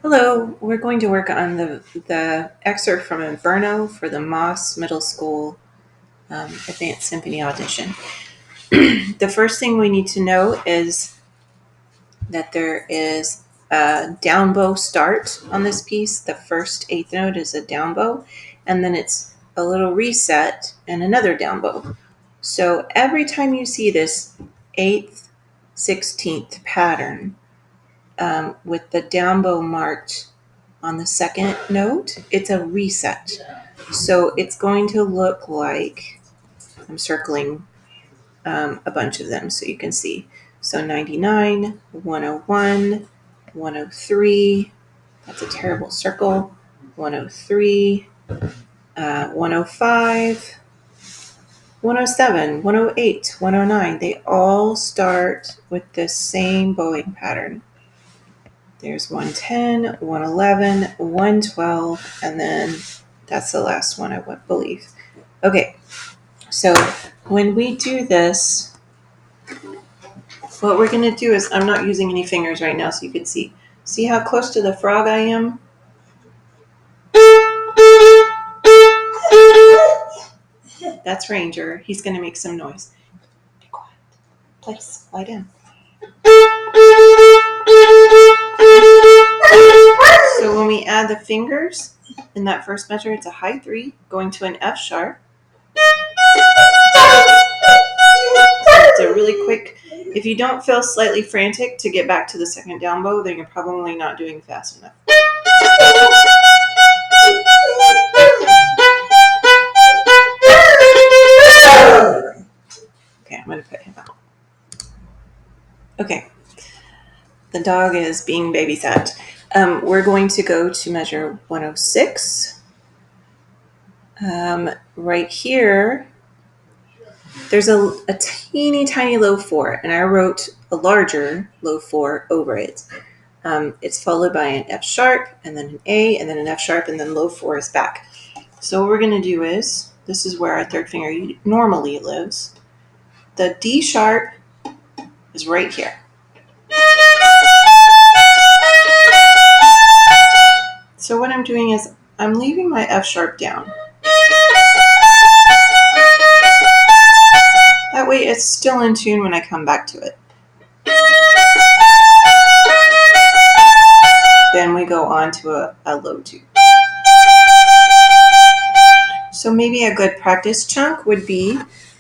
Hello, we're going to work on the excerpt from Inverno for the Moss Middle School Advanced Symphony Audition. The first thing we need to know is that there is a down bow start on this piece. The first eighth note is a down bow, and then it's a little reset and another down bow. So every time you see this 8th, 16th pattern with the down bow marked on the second note, it's a reset. So it's going to look like, I'm circling a bunch of them so you can see. So 99, 101, 103, that's a terrible circle, 103, 105, 107, 108, 109. They all start with the same bowing pattern. There's 110, 111, 112, and then that's the last one, I would believe. Okay, so when we do this, what we're going to do is, I'm not using any fingers right now so you can see. See how close to the frog I am? That's Ranger. He's going to make some noise. Be quiet. Place. Lie down. So when we add the fingers in that first measure, it's a high 3 going to an F sharp. It's a really quick. If you don't feel slightly frantic to get back to the second down bow, then you're probably not doing fast enough. Okay, I'm going to put him out. Okay, the dog is being babysat. We're going to go to measure 106. Right here, there's a teeny tiny low 4, and I wrote a larger low 4 over it. It's followed by an F sharp, and then an A, and then an F sharp, and then low 4 is back. So what we're going to do is, this is where our third finger normally lives. The D sharp is right here. So what I'm doing is, I'm leaving my F sharp down. That way it's still in tune when I come back to it. Then we go on to a low 2. So maybe a good practice chunk would be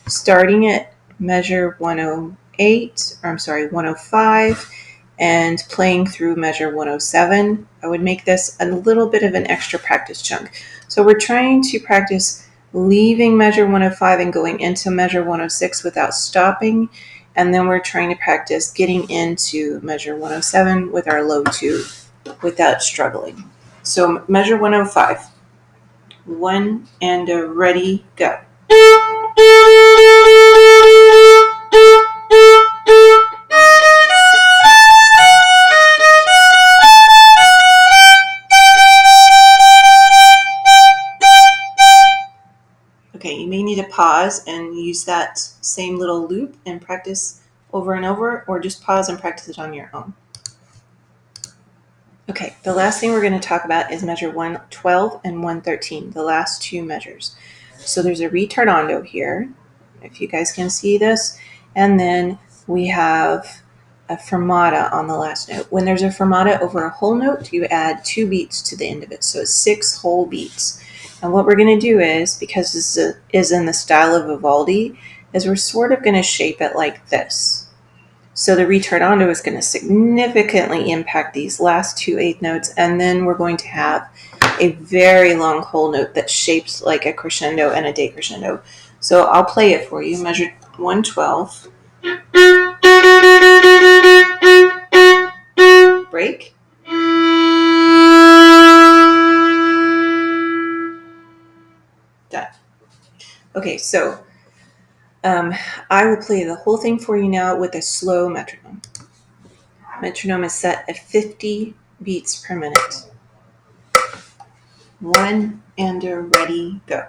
starting at measure 105 and playing through measure 107. I would make this a little bit of an extra practice chunk. So we're trying to practice leaving measure 105 and going into measure 106 without stopping. And then we're trying to practice getting into measure 107 with our low 2 without struggling. So measure 105. 1 and ready, go. Okay, you may need to pause and use that same little loop and practice over and over, or just pause and practice it on your own. Okay, the last thing we're going to talk about is measure 112 and 113, the last two measures. So there's a retardando here, if you guys can see this, and then we have a fermata on the last note. When there's a fermata over a whole note, you add 2 beats to the end of it, so it's 6 whole beats. And what we're going to do is, because this is in the style of Vivaldi, is we're sort of going to shape it like this. So the retardando is going to significantly impact these last 2 eighth notes, and then we're going to have a very long whole note that's shaped like a crescendo and a decrescendo. So I'll play it for you. Measure 112. Break. Done. Okay, so I will play the whole thing for you now with a slow metronome. Metronome is set at 50 beats per minute. 1 and ready, go.